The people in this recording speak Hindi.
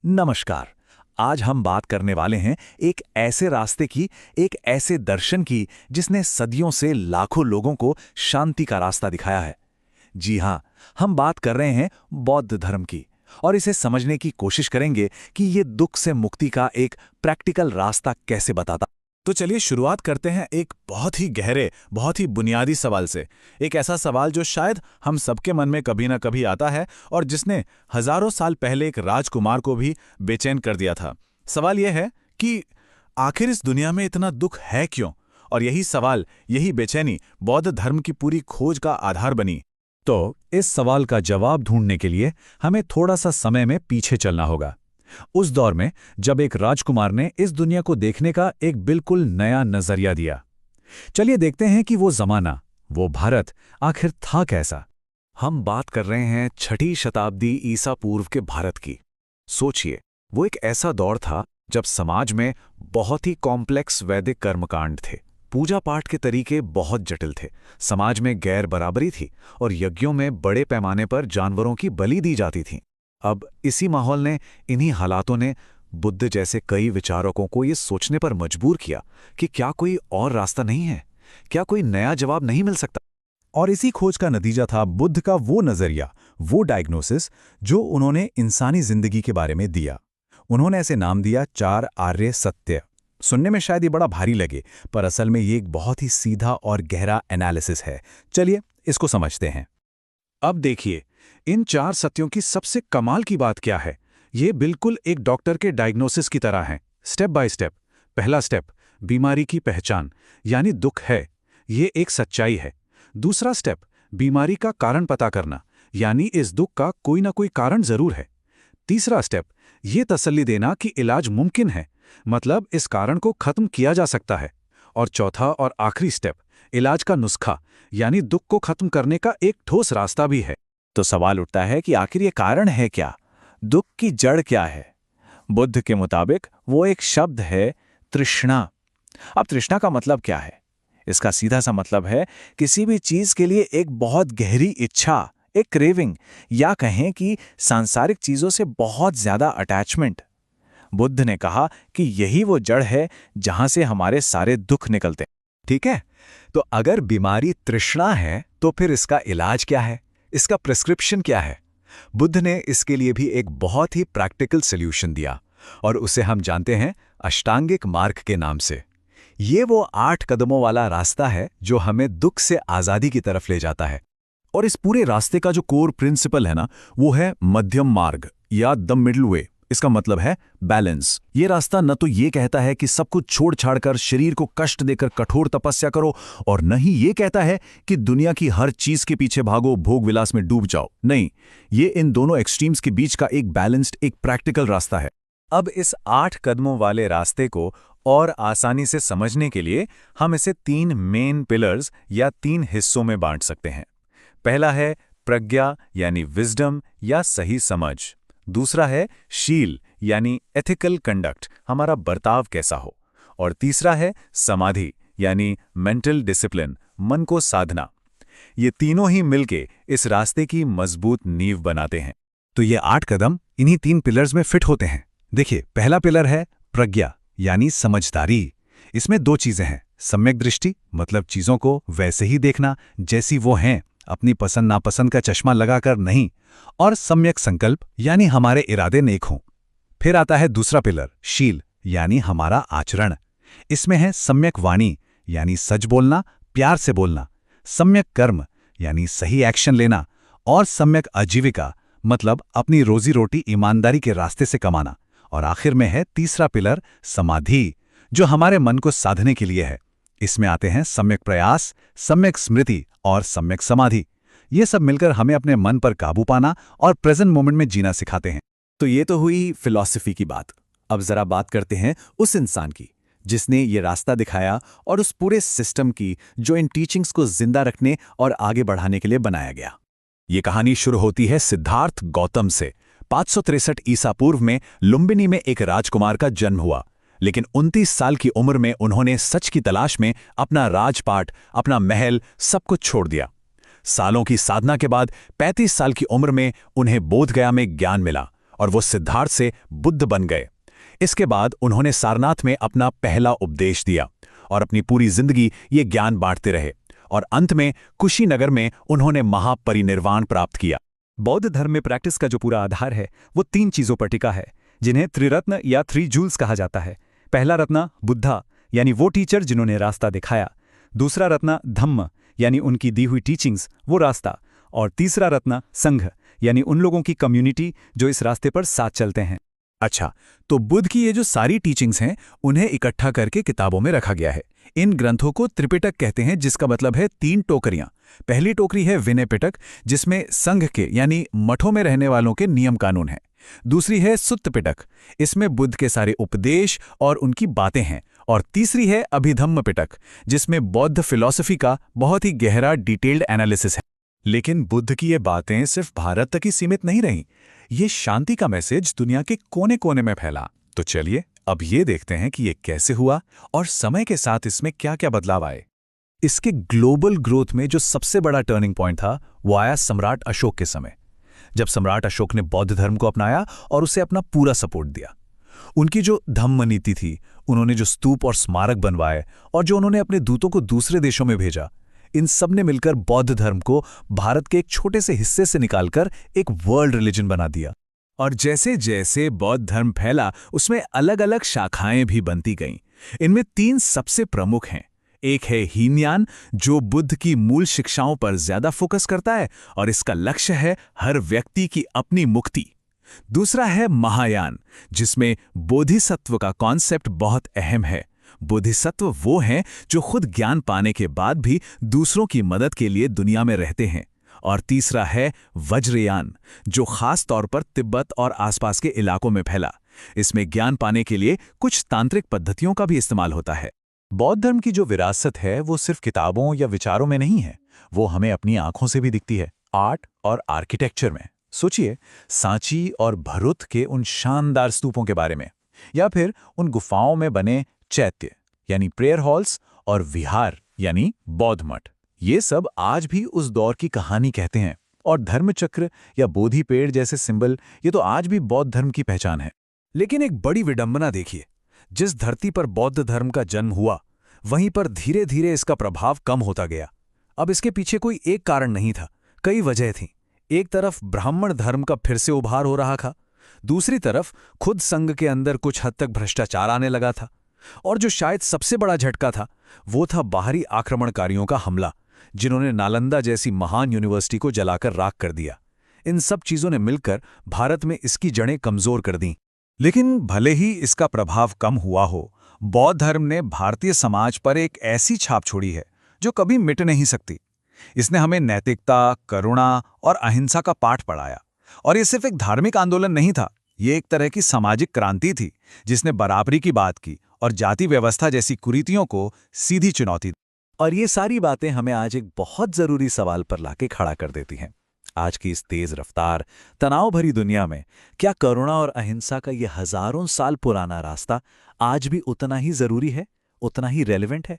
नमस्कार। आज हम बात करने वाले हैं एक ऐसे रास्ते की, एक ऐसे दर्शन की जिसने सदियों से लाखों लोगों को शांति का रास्ता दिखाया है। जी हाँ, हम बात कर रहे हैं बौद्ध धर्म की और इसे समझने की कोशिश करेंगे कि ये दुख से मुक्ति का एक प्रैक्टिकल रास्ता कैसे बताता। तो चलिए शुरुआत करते हैं एक बहुत ही गहरे, बहुत ही बुनियादी सवाल से। एक ऐसा सवाल जो शायद हम सबके मन में कभी ना कभी आता है और जिसने हजारों साल पहले एक राजकुमार को भी बेचैन कर दिया था। सवाल यह है कि आखिर इस दुनिया में इतना दुख है क्यों? और यही सवाल, यही बेचैनी बौद्ध धर्म की पूरी खोज का आधार बनी। तो इस सवाल का जवाब ढूंढने के लिए हमें थोड़ा सा समय में पीछे चलना होगा। उस दौर में जब एक राजकुमार ने इस दुनिया को देखने का एक बिल्कुल नया नजरिया दिया। चलिए देखते हैं कि वो जमाना, वो भारत आखिर था कैसा। हम बात कर रहे हैं 6ठी शताब्दी ईसा पूर्व के भारत की। सोचिए, वो एक ऐसा दौर था जब समाज में बहुत ही कॉम्प्लेक्स वैदिक कर्मकांड थे। पूजा पाठ के तरीके बहुत जटिल थे, समाज में गैर बराबरी थी और यज्ञों में बड़े पैमाने पर जानवरों की बलि दी जाती थी। अब इसी माहौल ने, इन्हीं हालातों ने बुद्ध जैसे कई विचारकों को ये सोचने पर मजबूर किया कि क्या कोई और रास्ता नहीं है, क्या कोई नया जवाब नहीं मिल सकता। और इसी खोज का नतीजा था बुद्ध का वो नजरिया, वो डायग्नोसिस जो उन्होंने इंसानी जिंदगी के बारे में दिया। उन्होंने ऐसे नाम दिया 4 आर्य सत्य। सुनने में शायद ये बड़ा भारी लगे, पर असल में ये एक बहुत ही सीधा और गहरा एनालिसिस है। चलिए इसको समझते हैं। अब देखिए, इन 4 सत्यों की सबसे कमाल की बात क्या है। ये बिल्कुल एक डॉक्टर के डायग्नोसिस की तरह हैं, स्टेप बाय स्टेप। पहला स्टेप, बीमारी की पहचान, यानी दुख है, ये एक सच्चाई है। दूसरा स्टेप, बीमारी का कारण पता करना, यानी इस दुख का कोई ना कोई कारण जरूर है। तीसरा स्टेप, ये तसल्ली देना कि इलाज मुमकिन है, मतलब इस कारण को खत्म किया जा सकता है। और चौथा और आखिरी स्टेप, इलाज का नुस्खा, यानी दुख को खत्म करने का एक ठोस रास्ता भी है। तो सवाल उठता है कि आखिर ये कारण है क्या? दुख की जड़ क्या है? बुद्ध के मुताबिक वो एक शब्द है, तृष्णा। अब तृष्णा का मतलब क्या है? इसका सीधा सा मतलब है किसी भी चीज के लिए एक बहुत गहरी इच्छा, एक क्रेविंग, या कहें कि सांसारिक चीजों से बहुत ज्यादा अटैचमेंट। बुद्ध ने कहा कि यही वो जड़ है जहां से हमारे सारे दुख निकलते हैं। ठीक है, तो अगर बीमारी तृष्णा है तो फिर इसका इलाज क्या है? इसका प्रिस्क्रिप्शन क्या है? बुद्ध ने इसके लिए भी एक बहुत ही प्रैक्टिकल सॉल्यूशन दिया और उसे हम जानते हैं अष्टांगिक मार्ग के नाम से। ये वो 8 कदमों वाला रास्ता है जो हमें दुख से आजादी की तरफ ले जाता है। और इस पूरे रास्ते का जो कोर प्रिंसिपल है ना, वो है मध्यम मार्ग या द मिडल वे। इसका मतलब है बैलेंस। ये रास्ता न तो ये कहता है कि सब कुछ छोड़ छाड़ कर शरीर को कष्ट देकर कठोर तपस्या करो, और न ही ये कहता है कि दुनिया की हर चीज के पीछे भागो, भोग विलास में डूब जाओ। नहीं, ये इन दोनों एक्सट्रीम्स के बीच का एक बैलेंस्ड, एक प्रैक्टिकल रास्ता है। अब इस 8 कदमों वाले रास्ते को और आसानी से समझने के लिए हम इसे 3 मेन पिलर्स या 3 हिस्सों में बांट सकते हैं। पहला है प्रज्ञा यानी विजडम या सही समझ। दूसरा है शील यानी एथिकल कंडक्ट, हमारा बर्ताव कैसा हो। और तीसरा है समाधि यानी मेंटल डिसिप्लिन, मन को साधना। ये तीनों ही मिलके इस रास्ते की मजबूत नींव बनाते हैं। तो ये 8 कदम इन्हीं 3 पिलर्स में फिट होते हैं। देखिए, पहला पिलर है प्रज्ञा यानी समझदारी। इसमें 2 चीजें हैं, सम्यक दृष्टि मतलब चीजों को वैसे ही देखना जैसी वो हैं, अपनी पसंद नापसंद का चश्मा लगाकर नहीं, और सम्यक संकल्प यानी हमारे इरादे नेक हों। फिर आता है दूसरा पिलर, शील यानी हमारा आचरण। इसमें है सम्यक वाणी यानी सच बोलना, प्यार से बोलना, सम्यक कर्म यानी सही एक्शन लेना, और सम्यक आजीविका मतलब अपनी रोजी रोटी ईमानदारी के रास्ते से कमाना। और आखिर में है तीसरा पिलर, समाधि, जो हमारे मन को साधने के लिए है। इसमें आते हैं सम्यक प्रयास, सम्यक स्मृति और सम्यक समाधि। ये सब मिलकर हमें अपने मन पर काबू पाना और प्रेजेंट मोमेंट में जीना सिखाते हैं। तो ये तो हुई फिलॉसफी की बात। अब जरा बात करते हैं उस इंसान की जिसने ये रास्ता दिखाया और उस पूरे सिस्टम की जो इन टीचिंग्स को जिंदा रखने और आगे बढ़ाने के लिए बनाया गया। ये कहानी शुरू होती है सिद्धार्थ गौतम से। 563 ईसा पूर्व में लुम्बिनी में एक राजकुमार का जन्म हुआ, लेकिन 29 साल की उम्र में उन्होंने सच की तलाश में अपना राजपाट, अपना महल, सब कुछ छोड़ दिया। सालों की साधना के बाद 35 साल की उम्र में उन्हें बोधगया में ज्ञान मिला और वो सिद्धार्थ से बुद्ध बन गए। इसके बाद उन्होंने सारनाथ में अपना पहला उपदेश दिया और अपनी पूरी जिंदगी ये ज्ञान बांटते रहे और अंत में कुशीनगर में उन्होंने महापरिनिर्वाण प्राप्त किया। बौद्ध धर्म में प्रैक्टिस का जो पूरा आधार है वो 3 चीजों पर टिका है, जिन्हें त्रिरत्न या 3 जूल्स कहा जाता है। पहला रत्न बुद्धा, यानी वो टीचर जिन्होंने रास्ता दिखाया। दूसरा रत्न धम्म, यानी उनकी दी हुई टीचिंग्स, वो रास्ता। और तीसरा रत्न संघ, यानी उन लोगों की कम्युनिटी जो इस रास्ते पर साथ चलते हैं। अच्छा, तो बुद्ध की ये जो सारी टीचिंग्स हैं उन्हें इकट्ठा करके किताबों में रखा गया है। इन ग्रंथों को त्रिपिटक कहते हैं, जिसका मतलब है 3 टोकरियां। पहली टोकरी है विनय पिटक, जिसमें संघ के यानी मठों में रहने वालों के नियम कानून हैं। दूसरी है सुत्त पिटक, इसमें बुद्ध के सारे उपदेश और उनकी बातें हैं। और तीसरी है अभिधम्म पिटक, जिसमें बौद्ध फिलॉसफी का बहुत ही गहरा डिटेल्ड एनालिसिस है। लेकिन बुद्ध की ये बातें सिर्फ भारत तक ही सीमित नहीं रहीं। ये शांति का मैसेज दुनिया के कोने कोने में फैला। तो चलिए अब ये देखते हैं कि ये कैसे हुआ और समय के साथ इसमें क्या क्या बदलाव आए। इसके ग्लोबल ग्रोथ में जो सबसे बड़ा टर्निंग पॉइंट था वो आया सम्राट अशोक के समय, जब सम्राट अशोक ने बौद्ध धर्म को अपनाया और उसे अपना पूरा सपोर्ट दिया। उनकी जो धम्म नीति थी, उन्होंने जो स्तूप और स्मारक बनवाए और जो उन्होंने अपने दूतों को दूसरे देशों में भेजा, इन सब ने मिलकर बौद्ध धर्म को भारत के एक छोटे से हिस्से से निकालकर एक वर्ल्ड रिलीजन बना दिया। और जैसे जैसे बौद्ध धर्म फैला, उसमें अलग अलग शाखाएं भी बनती गईं। इनमें 3 सबसे प्रमुख हैं। एक है हीनयान, जो बुद्ध की मूल शिक्षाओं पर ज्यादा फोकस करता है और इसका लक्ष्य है हर व्यक्ति की अपनी मुक्ति। दूसरा है महायान, जिसमें बोधिसत्व का कॉन्सेप्ट बहुत अहम है। बोधिसत्व वो हैं जो खुद ज्ञान पाने के बाद भी दूसरों की मदद के लिए दुनिया में रहते हैं। और तीसरा है वज्रयान, जो खास तौर पर तिब्बत और आसपास के इलाकों में फैला। इसमें ज्ञान पाने के लिए कुछ तांत्रिक पद्धतियों का भी इस्तेमाल होता है। बौद्ध धर्म की जो विरासत है वो सिर्फ किताबों या विचारों में नहीं है, वो हमें अपनी आंखों से भी दिखती है, आर्ट और आर्किटेक्चर में। सोचिए सांची और भरुच के उन शानदार स्तूपों के बारे में, या फिर उन गुफाओं में बने चैत्य यानी प्रेयर हॉल्स और विहार यानी बौद्ध मठ। ये सब आज भी उस दौर की कहानी कहते हैं। और धर्मचक्र या बोधि पेड़ जैसे सिंबल, ये तो आज भी बौद्ध धर्म की पहचान है। लेकिन एक बड़ी विडंबना देखिए, जिस धरती पर बौद्ध धर्म का जन्म हुआ, वहीं पर धीरे धीरे इसका प्रभाव कम होता गया। अब इसके पीछे कोई एक कारण नहीं था, कई वजह थीं। एक तरफ ब्राह्मण धर्म का फिर से उभार हो रहा था, दूसरी तरफ खुद संघ के अंदर कुछ हद तक भ्रष्टाचार आने लगा था, और जो शायद सबसे बड़ा झटका था वो था बाहरी आक्रमणकारियों का हमला, जिन्होंने नालंदा जैसी महान यूनिवर्सिटी को जलाकर राख कर दिया। इन सब चीजों ने मिलकर भारत में इसकी जड़ें कमजोर कर दीं। लेकिन भले ही इसका प्रभाव कम हुआ हो, बौद्ध धर्म ने भारतीय समाज पर एक ऐसी छाप छोड़ी है जो कभी मिट नहीं सकती। इसने हमें नैतिकता, करुणा और अहिंसा का पाठ पढ़ाया। और ये सिर्फ एक धार्मिक आंदोलन नहीं था, ये एक तरह की सामाजिक क्रांति थी, जिसने बराबरी की बात की और जाति व्यवस्था जैसी कुरीतियों को सीधी चुनौती दी। और ये सारी बातें हमें आज एक बहुत जरूरी सवाल पर लाके खड़ा कर देती हैं। आज की इस तेज रफ्तार, तनाव भरी दुनिया में क्या करुणा और अहिंसा का ये हजारों साल पुराना रास्ता आज भी उतना ही जरूरी है, उतना ही रेलेवेंट है?